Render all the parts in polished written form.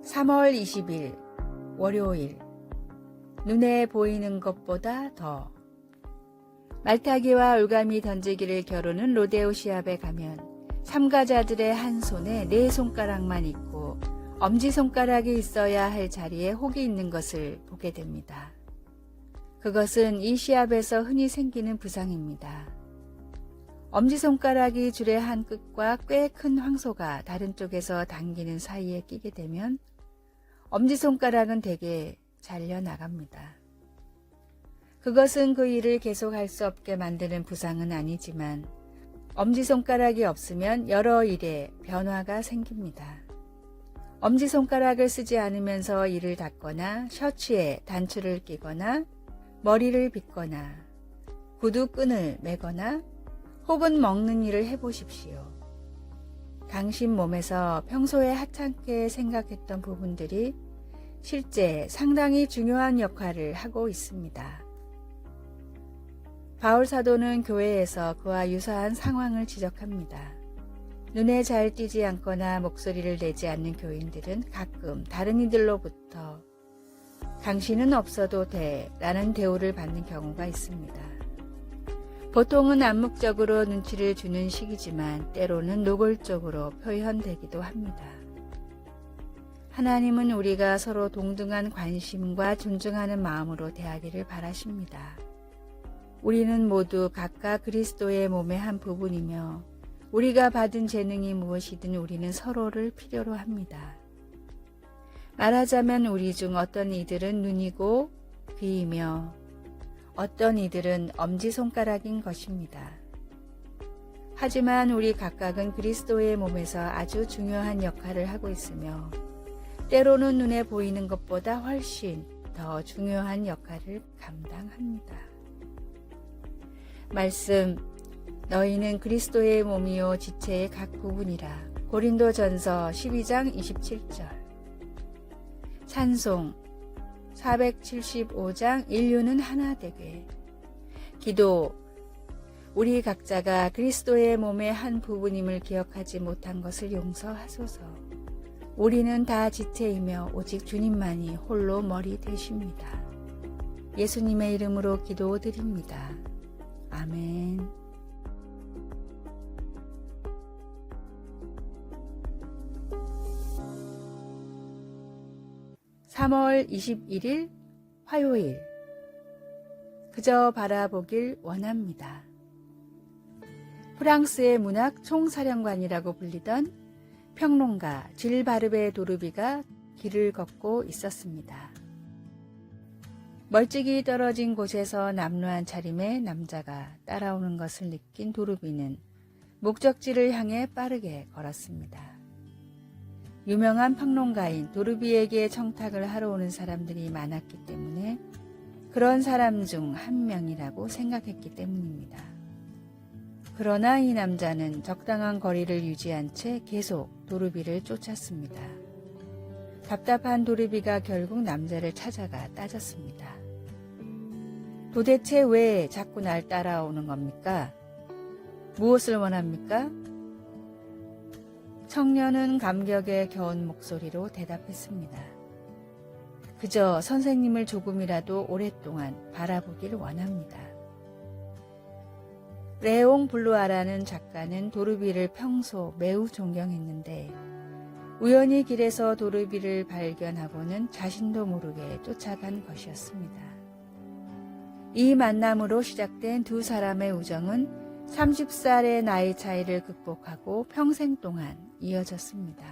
3월 20일 월요일. 눈에 보이는 것보다 더. 말타기와 올가미 던지기를 겨루는 로데오 시합에 가면 참가자들의 한 손에 4손가락만 있고 엄지손가락이 있어야 할 자리에 혹이 있는 것을 보게 됩니다. 그것은 이 시합에서 흔히 생기는 부상입니다. 엄지손가락이 줄의 한 끝과 꽤 큰 황소가 다른 쪽에서 당기는 사이에 끼게 되면 엄지손가락은 대개 잘려 나갑니다. 그것은 그 일을 계속할 수 없게 만드는 부상은 아니지만 엄지손가락이 없으면 여러 일에 변화가 생깁니다. 엄지손가락을 쓰지 않으면서 이를 닦거나 셔츠에 단추를 끼거나 머리를 빗거나 구두끈을 매거나 혹은 먹는 일을 해보십시오. 당신 몸에서 평소에 하찮게 생각했던 부분들이 실제 상당히 중요한 역할을 하고 있습니다. 바울 사도는 교회에서 그와 유사한 상황을 지적합니다. 눈에 잘 띄지 않거나 목소리를 내지 않는 교인들은 가끔 다른 이들로부터 당신은 없어도 돼 라는 대우를 받는 경우가 있습니다. 보통은 암묵적으로 눈치를 주는 식이지만 때로는 노골적으로 표현되기도 합니다. 하나님은 우리가 서로 동등한 관심과 존중하는 마음으로 대하기를 바라십니다. 우리는 모두 각각 그리스도의 몸의 한 부분이며 우리가 받은 재능이 무엇이든 우리는 서로를 필요로 합니다. 말하자면 우리 중 어떤 이들은 눈이고 귀이며 어떤 이들은 엄지손가락인 것입니다. 하지만 우리 각각은 그리스도의 몸에서 아주 중요한 역할을 하고 있으며 때로는 눈에 보이는 것보다 훨씬 더 중요한 역할을 감당합니다. 말씀, 너희는 그리스도의 몸이요 지체의 각 부분이라. 고린도전서 12장 27절. 찬송 475장 인류는 하나 되게. 기도, 우리 각자가 그리스도의 몸의 한 부분임을 기억하지 못한 것을 용서하소서. 우리는 다 지체이며 오직 주님만이 홀로 머리 되십니다. 예수님의 이름으로 기도드립니다. 아멘. (3월 21일) 화요일. 그저 바라보길 원합니다. 프랑스의 문학 총사령관이라고 불리던 평론가 질 바르베 도르비가 길을 걷고 있었습니다. 멀찍이 떨어진 곳에서 남루한 차림의 남자가 따라오는 것을 느낀 도르비는 목적지를 향해 빠르게 걸었습니다. 유명한 평론가인 도르비에게 청탁을 하러 오는 사람들이 많았기 때문에 그런 사람 중 한 명이라고 생각했기 때문입니다. 그러나 이 남자는 적당한 거리를 유지한 채 계속 도르비를 쫓았습니다. 답답한 도르비가 결국 남자를 찾아가 따졌습니다. 도대체 왜 자꾸 날 따라오는 겁니까? 무엇을 원합니까? 청년은 감격에 겨운 목소리로 대답했습니다. 그저 선생님을 조금이라도 오랫동안 바라보길 원합니다. 레옹 블루아라는 작가는 도르비를 평소 매우 존경했는데 우연히 길에서 도르비를 발견하고는 자신도 모르게 쫓아간 것이었습니다. 이 만남으로 시작된 두 사람의 우정은 30살의 나이 차이를 극복하고 평생 동안 이어졌습니다.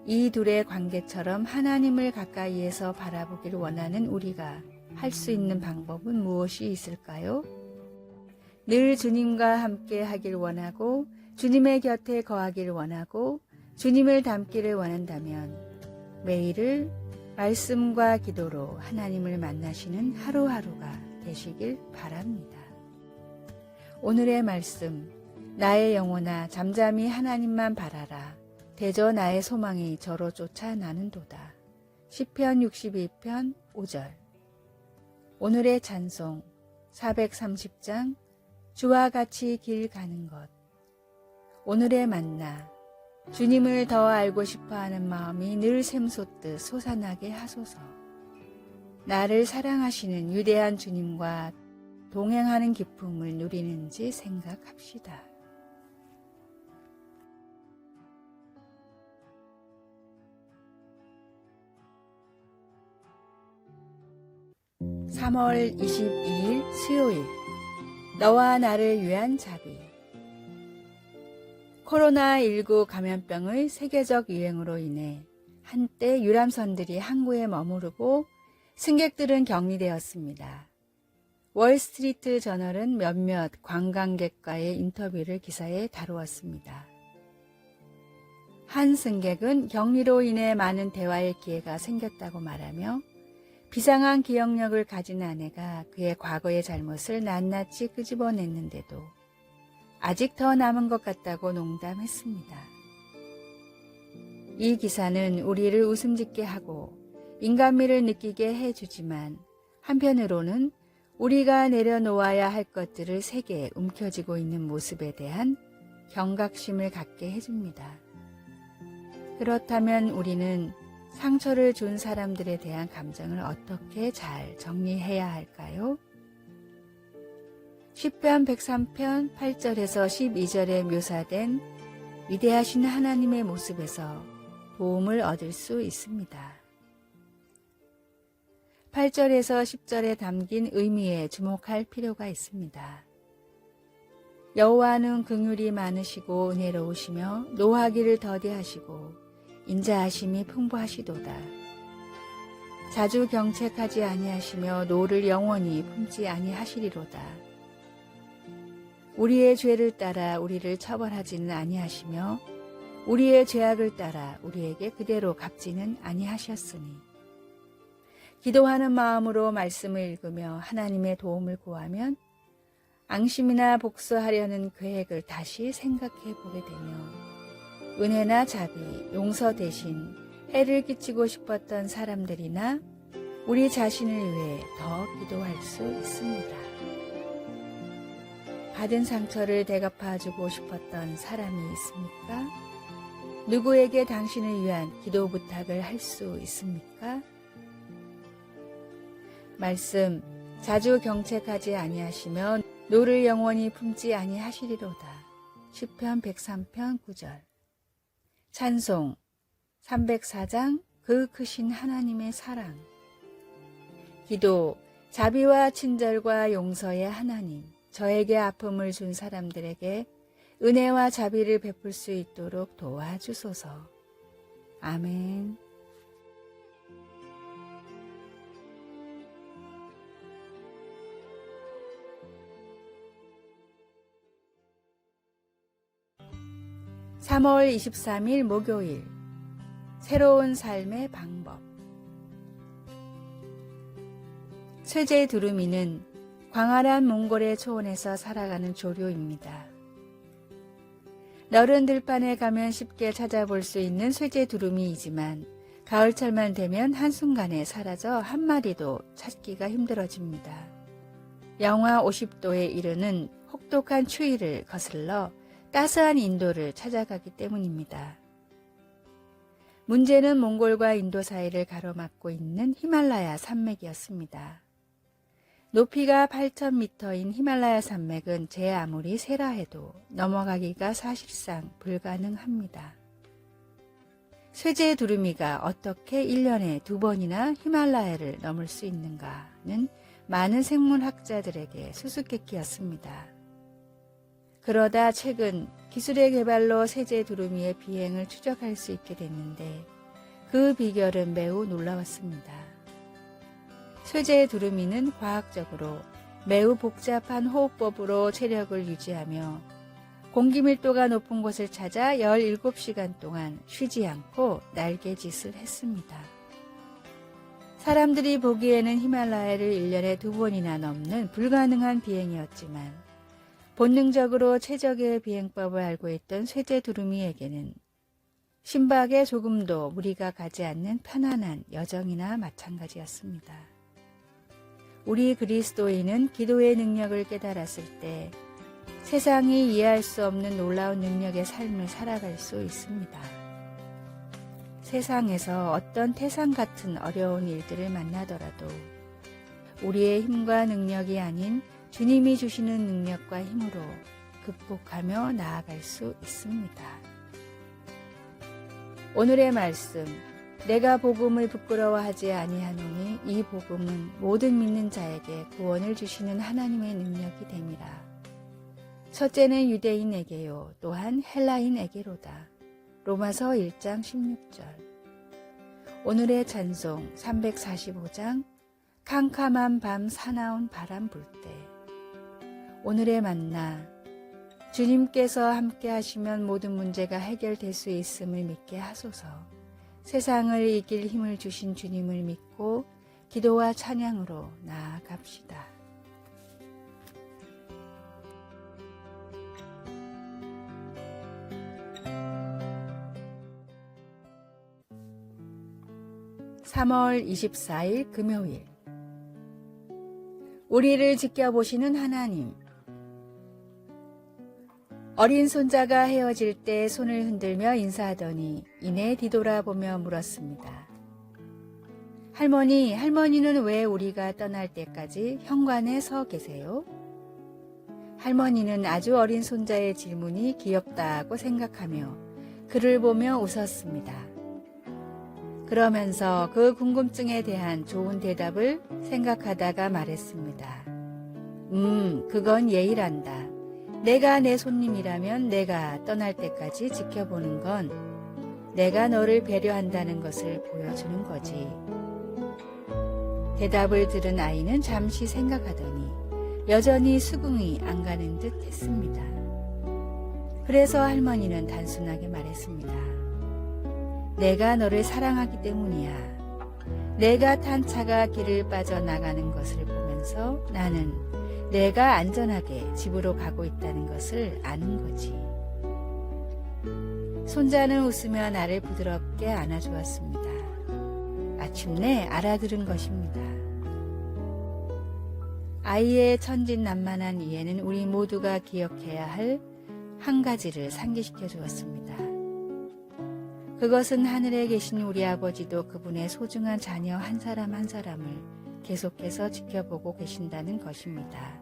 이 둘의 관계처럼 하나님을 가까이에서 바라보길 원하는 우리가 할 수 있는 방법은 무엇이 있을까요? 늘 주님과 함께 하길 원하고 주님의 곁에 거하길 원하고 주님을 닮기를 원한다면 매일을 말씀과 기도로 하나님을 만나시는 하루하루가 되시길 바랍니다. 오늘의 말씀, 나의 영혼아 잠잠히 하나님만 바라라. 대저 나의 소망이 저로 쫓아 나는도다. 시편 62편 5절. 오늘의 찬송 430장 주와 같이 길 가는 것. 오늘의 만나 주님을 더 알고 싶어하는 마음이 늘 샘솟듯 솟아나게 하소서. 나를 사랑하시는 위대한 주님과 동행하는 기쁨을 누리는지 생각합시다. (3월 22일) 수요일, 너와 나를 위한 자비. 코로나19 감염병의 세계적 유행으로 인해 한때 유람선들이 항구에 머무르고 승객들은 격리되었습니다. 월스트리트 저널은 몇몇 관광객과의 인터뷰를 기사에 다루었습니다. 한 승객은 격리로 인해 많은 대화의 기회가 생겼다고 말하며 비상한 기억력을 가진 아내가 그의 과거의 잘못을 낱낱이 끄집어냈는데도 아직 더 남은 것 같다고 농담했습니다. 이 기사는 우리를 웃음짓게 하고 인간미를 느끼게 해주지만 한편으로는 우리가 내려놓아야 할 것들을 세게 움켜쥐고 있는 모습에 대한 경각심을 갖게 해줍니다. 그렇다면 우리는 상처를 준 사람들에 대한 감정을 어떻게 잘 정리해야 할까요? 시편 103편 8절에서 12절에 묘사된 위대하신 하나님의 모습에서 도움을 얻을 수 있습니다. 8절에서 10절에 담긴 의미에 주목할 필요가 있습니다. 여호와는 긍휼이 많으시고 은혜로우시며 노하기를 더디하시고 인자하심이 풍부하시도다. 자주 경책하지 아니하시며 노를 영원히 품지 아니하시리로다. 우리의 죄를 따라 우리를 처벌하지는 아니하시며 우리의 죄악을 따라 우리에게 그대로 갚지는 아니하셨으니. 기도하는 마음으로 말씀을 읽으며 하나님의 도움을 구하면 앙심이나 복수하려는 계획을 다시 생각해 보게 되며 은혜나 자비, 용서 대신 해를 끼치고 싶었던 사람들이나 우리 자신을 위해 더 기도할 수 있습니다. 받은 상처를 대갚아주고 싶었던 사람이 있습니까? 누구에게 당신을 위한 기도 부탁을 할 수 있습니까? 말씀, 자주 경책하지 아니하시며 노를 영원히 품지 아니하시리로다. 시편 103편 9절. 찬송 304장 그 크신 하나님의 사랑. 기도, 자비와 친절과 용서의 하나님, 저에게 아픔을 준 사람들에게 은혜와 자비를 베풀 수 있도록 도와주소서. 아멘. (3월 23일) 목요일, 새로운 삶의 방법. 쇠제 두루미는 광활한 몽골의 초원에서 살아가는 조류입니다. 너른 들판에 가면 쉽게 찾아볼 수 있는 쇠제 두루미이지만 가을철만 되면 한순간에 사라져 한 마리도 찾기가 힘들어집니다. 영하 50도에 이르는 혹독한 추위를 거슬러 따스한 인도를 찾아가기 때문입니다. 문제는 몽골과 인도 사이를 가로막고 있는 히말라야 산맥이었습니다. 높이가 8,000m인 히말라야 산맥은 제 아무리 세라 해도 넘어가기가 사실상 불가능합니다. 쇠제 두루미가 어떻게 1년에 2번이나 히말라야를 넘을 수 있는가는 많은 생물학자들에게 수수께끼였습니다. 그러다 최근 기술의 개발로 쇠제 두루미의 비행을 추적할 수 있게 됐는데 그 비결은 매우 놀라웠습니다. 쇠제 두루미는 과학적으로 매우 복잡한 호흡법으로 체력을 유지하며 공기 밀도가 높은 곳을 찾아 17시간 동안 쉬지 않고 날개짓을 했습니다. 사람들이 보기에는 히말라야를 1년에 2번이나 넘는 불가능한 비행이었지만 본능적으로 최적의 비행법을 알고 있던 쇠제 두루미에게는 심박에 조금도 무리가 가지 않는 편안한 여정이나 마찬가지였습니다. 우리 그리스도인은 기도의 능력을 깨달았을 때 세상이 이해할 수 없는 놀라운 능력의 삶을 살아갈 수 있습니다. 세상에서 어떤 태산 같은 어려운 일들을 만나더라도 우리의 힘과 능력이 아닌 주님이 주시는 능력과 힘으로 극복하며 나아갈 수 있습니다. 오늘의 말씀, 내가 복음을 부끄러워하지 아니하노니 이 복음은 모든 믿는 자에게 구원을 주시는 하나님의 능력이 됨이라. 첫째는 유대인에게요, 또한 헬라인에게로다. 로마서 1장 16절. 오늘의 찬송 345장 캄캄한 밤 사나운 바람 불 때. 오늘의 만나, 주님께서 함께 하시면 모든 문제가 해결될 수 있음을 믿게 하소서. 세상을 이길 힘을 주신 주님을 믿고 기도와 찬양으로 나아갑시다. (3월 24일) 금요일. 우리를 지켜보시는 하나님. 어린 손자가 헤어질 때 손을 흔들며 인사하더니 이내 뒤돌아보며 물었습니다. 할머니는 왜 우리가 떠날 때까지 현관에 서 계세요? 할머니는 아주 어린 손자의 질문이 귀엽다고 생각하며 그를 보며 웃었습니다. 그러면서 그 궁금증에 대한 좋은 대답을 생각하다가 말했습니다. 그건 예의란다. 내가 내 손님이라면 내가 떠날 때까지 지켜보는 건 내가 너를 배려한다는 것을 보여주는 거지. 대답을 들은 아이는 잠시 생각하더니 여전히 수긍이 안 가는 듯 했습니다. 그래서 할머니는 단순하게 말했습니다. 내가 너를 사랑하기 때문이야. 내가 탄 차가 길을 빠져나가는 것을 보면서 나는 내가 안전하게 집으로 가고 있다는 것을 아는 거지. 손자는 웃으며 나를 부드럽게 안아주었습니다. 마침내 알아들은 것입니다. 아이의 천진난만한 이해는 우리 모두가 기억해야 할 한 가지를 상기시켜 주었습니다. 그것은 하늘에 계신 우리 아버지도 그분의 소중한 자녀 한 사람 한 사람을 계속해서 지켜보고 계신다는 것입니다.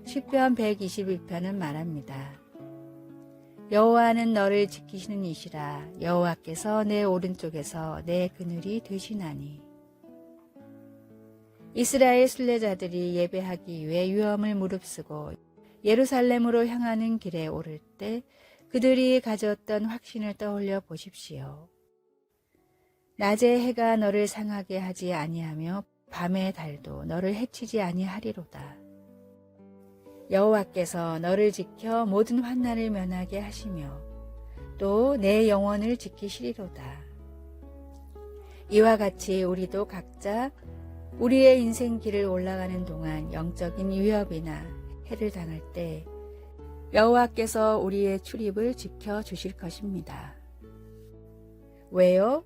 시편 121편은 말합니다. 여호와는 너를 지키시는 이시라. 여호와께서 내 오른쪽에서 내 그늘이 되시나니. 이스라엘 순례자들이 예배하기 위해 유엄을 무릅쓰고 예루살렘으로 향하는 길에 오를 때 그들이 가졌던 확신을 떠올려 보십시오. 낮에 해가 너를 상하게 하지 아니하며 밤의 달도 너를 해치지 아니하리로다. 여호와께서 너를 지켜 모든 환난을 면하게 하시며 또 내 영혼을 지키시리로다. 이와 같이 우리도 각자 우리의 인생 길을 올라가는 동안 영적인 위협이나 해를 당할 때 여호와께서 우리의 출입을 지켜주실 것입니다. 왜요?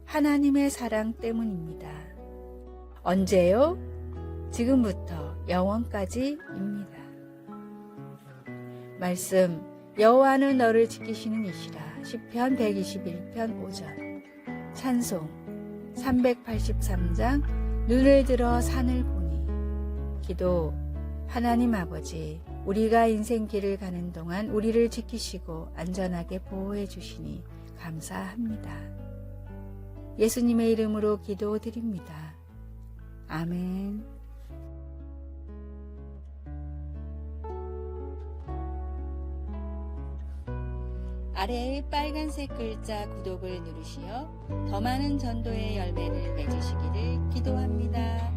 하나님의 사랑 때문입니다. 언제요? 지금부터 영원까지입니다. 말씀, 여호와는 너를 지키시는 이시라. 시편 121편 5절. 찬송 383장 눈을 들어 산을 보니. 기도, 하나님 아버지, 우리가 인생 길을 가는 동안 우리를 지키시고 안전하게 보호해 주시니 감사합니다. 예수님의 이름으로 기도드립니다. 아멘. 아래의 빨간색 글자 구독을 누르시어 더 많은 전도의 열매를 맺으시기를 기도합니다.